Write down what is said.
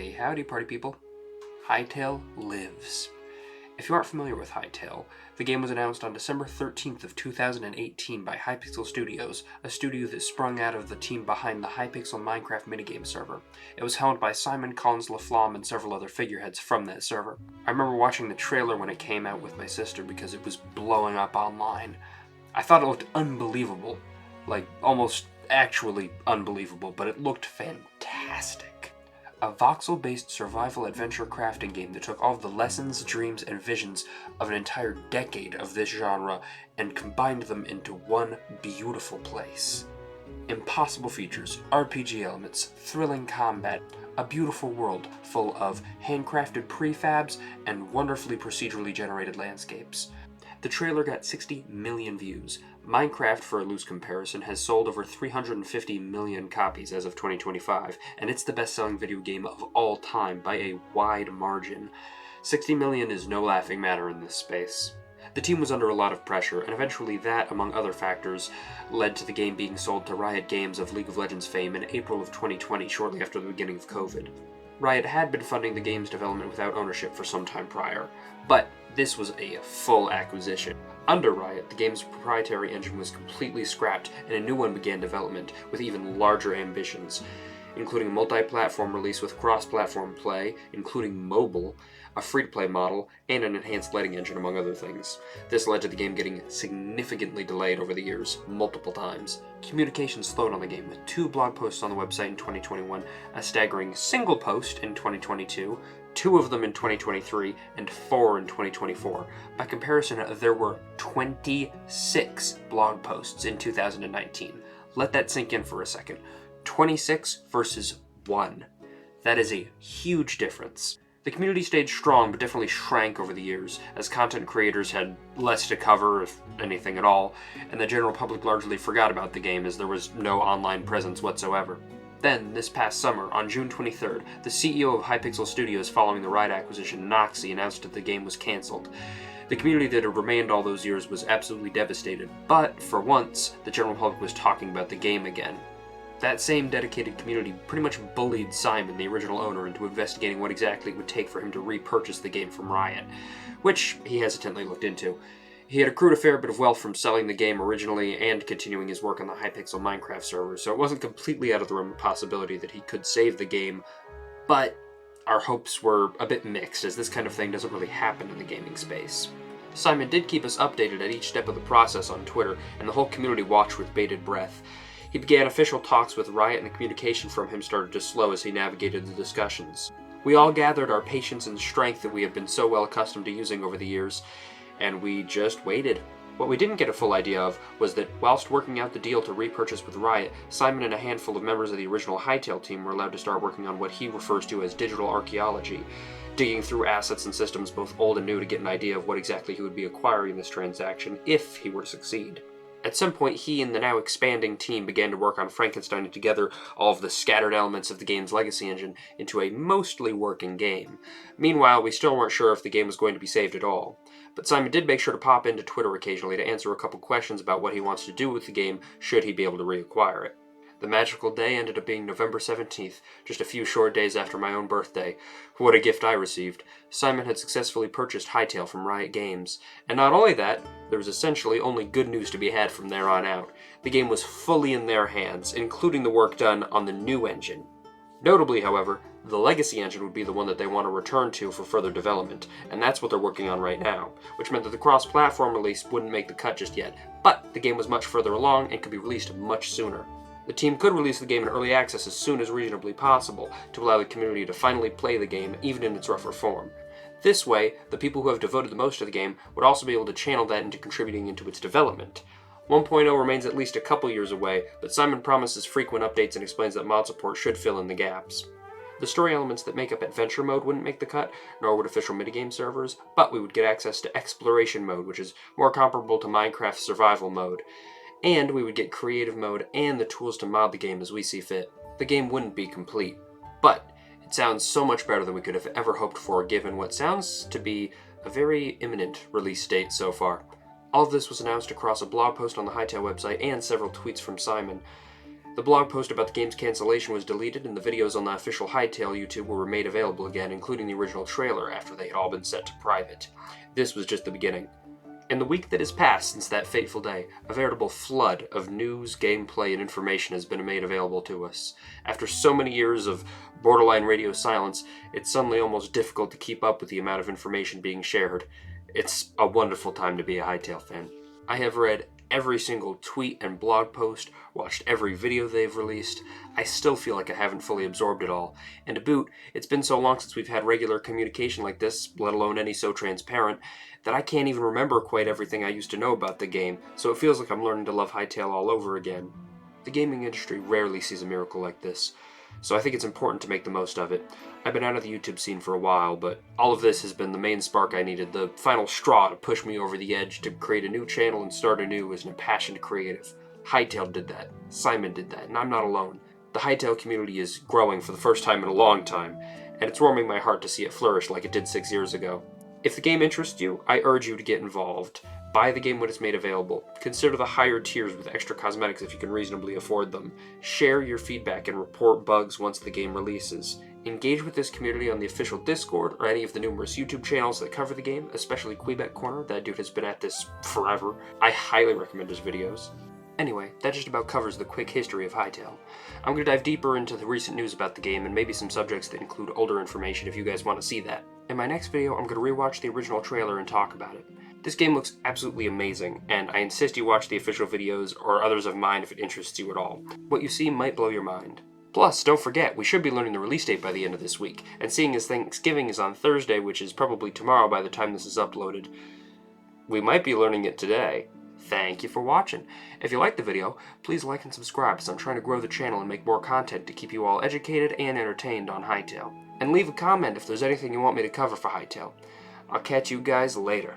Hey, howdy party people. Hytale lives. If you aren't familiar with Hytale, the game was announced on December 13th of 2018 by Hypixel Studios, a studio that sprung out of the team behind the Hypixel Minecraft minigame server. It was held by Simon, Collins-Laflamme, and several other figureheads from that server. I remember watching the trailer when it came out with my sister because it was blowing up online. I thought it looked unbelievable, like almost actually unbelievable, but it looked fantastic. A voxel-based survival adventure crafting game that took all of the lessons, dreams, and visions of an entire decade of this genre and combined them into one beautiful place. Impossible features, RPG elements, thrilling combat, a beautiful world full of handcrafted prefabs, and wonderfully procedurally generated landscapes. The trailer got 60 million views. Minecraft, for a loose comparison, has sold over 350 million copies as of 2025, and it's the best-selling video game of all time by a wide margin. 60 million is no laughing matter in this space. The team was under a lot of pressure, and eventually that, among other factors, led to the game being sold to Riot Games of League of Legends fame in April of 2020, shortly after the beginning of COVID. Riot had been funding the game's development without ownership for some time prior, but this was a full acquisition. Under Riot, the game's proprietary engine was completely scrapped, and a new one began development with even larger ambitions, including a multi-platform release with cross-platform play, including mobile, a free-to-play model, and an enhanced lighting engine, among other things. This led to the game getting significantly delayed over the years, multiple times. Communication slowed on the game, with 2 blog posts on the website in 2021, a staggering single post in 2022, 2 of them in 2023, and 4 in 2024. By comparison, there were 26 blog posts in 2019. Let that sink in for a second. 26 versus 1. That is a huge difference. The community stayed strong, but definitely shrank over the years, as content creators had less to cover, if anything at all, and the general public largely forgot about the game as there was no online presence whatsoever. Then, this past summer, on June 23rd, the CEO of Hypixel Studios following the Riot acquisition, Noxie, announced that the game was cancelled. The community that had remained all those years was absolutely devastated, but, for once, the general public was talking about the game again. That same dedicated community pretty much bullied Simon, the original owner, into investigating what exactly it would take for him to repurchase the game from Riot, which he hesitantly looked into. He had accrued a fair bit of wealth from selling the game originally and continuing his work on the Hypixel Minecraft server, so it wasn't completely out of the realm of possibility that he could save the game, but our hopes were a bit mixed, as this kind of thing doesn't really happen in the gaming space. Simon did keep us updated at each step of the process on Twitter, and the whole community watched with bated breath. He began official talks with Riot, and the communication from him started to slow as he navigated the discussions. We all gathered our patience and strength that we have been so well accustomed to using over the years, and we just waited. What we didn't get a full idea of was that whilst working out the deal to repurchase with Riot, Simon and a handful of members of the original Hytale team were allowed to start working on what he refers to as digital archaeology, digging through assets and systems both old and new to get an idea of what exactly he would be acquiring in this transaction if he were to succeed. At some point, he and the now expanding team began to work on Frankensteining together all of the scattered elements of the game's legacy engine into a mostly working game. Meanwhile, we still weren't sure if the game was going to be saved at all. But Simon did make sure to pop into Twitter occasionally to answer a couple questions about what he wants to do with the game should he be able to reacquire it. The magical day ended up being November 17th, just a few short days after my own birthday. What a gift I received. Simon had successfully purchased Hytale from Riot Games. And not only that, there was essentially only good news to be had from there on out. The game was fully in their hands, including the work done on the new engine. Notably, however, the legacy engine would be the one that they want to return to for further development, and that's what they're working on right now, which meant that the cross-platform release wouldn't make the cut just yet, but the game was much further along and could be released much sooner. The team could release the game in early access as soon as reasonably possible to allow the community to finally play the game, even in its rougher form. This way, the people who have devoted the most to the game would also be able to channel that into contributing into its development. 1.0 remains at least a couple years away, but Simon promises frequent updates and explains that mod support should fill in the gaps. The story elements that make up Adventure Mode wouldn't make the cut, nor would official minigame servers, but we would get access to Exploration Mode, which is more comparable to Minecraft's Survival Mode. And we would get Creative Mode and the tools to mod the game as we see fit. The game wouldn't be complete, but it sounds so much better than we could have ever hoped for given what sounds to be a very imminent release date so far. All of this was announced across a blog post on the Hytale website and several tweets from Simon. The blog post about the game's cancellation was deleted, and the videos on the official Hytale YouTube were made available again, including the original trailer after they had all been set to private. This was just the beginning. In the week that has passed since that fateful day, a veritable flood of news, gameplay, and information has been made available to us. After so many years of borderline radio silence, it's suddenly almost difficult to keep up with the amount of information being shared. It's a wonderful time to be a Hytale fan. I have read every single tweet and blog post, watched every video they've released. I still feel like I haven't fully absorbed it all. And to boot, it's been so long since we've had regular communication like this, let alone any so transparent, that I can't even remember quite everything I used to know about the game, so it feels like I'm learning to love Hytale all over again. The gaming industry rarely sees a miracle like this, so I think it's important to make the most of it. I've been out of the YouTube scene for a while, but all of this has been the main spark I needed, the final straw to push me over the edge to create a new channel and start anew as an impassioned creative. Hytale did that, Simon did that, and I'm not alone. The Hytale community is growing for the first time in a long time, and it's warming my heart to see it flourish like it did 6 years ago. If the game interests you, I urge you to get involved. Buy the game when it's made available. Consider the higher tiers with extra cosmetics if you can reasonably afford them. Share your feedback and report bugs once the game releases. Engage with this community on the official Discord or any of the numerous YouTube channels that cover the game, especially Quebec Corner. That dude has been at this forever. I highly recommend his videos. Anyway, that just about covers the quick history of Hytale. I'm going to dive deeper into the recent news about the game and maybe some subjects that include older information if you guys want to see that. In my next video, I'm going to rewatch the original trailer and talk about it. This game looks absolutely amazing, and I insist you watch the official videos or others of mine if it interests you at all. What you see might blow your mind. Plus, don't forget, we should be learning the release date by the end of this week, and seeing as Thanksgiving is on Thursday, which is probably tomorrow by the time this is uploaded, we might be learning it today. Thank you for watching. If you liked the video, please like and subscribe, as I'm trying to grow the channel and make more content to keep you all educated and entertained on Hytale. And leave a comment if there's anything you want me to cover for Hytale. I'll catch you guys later.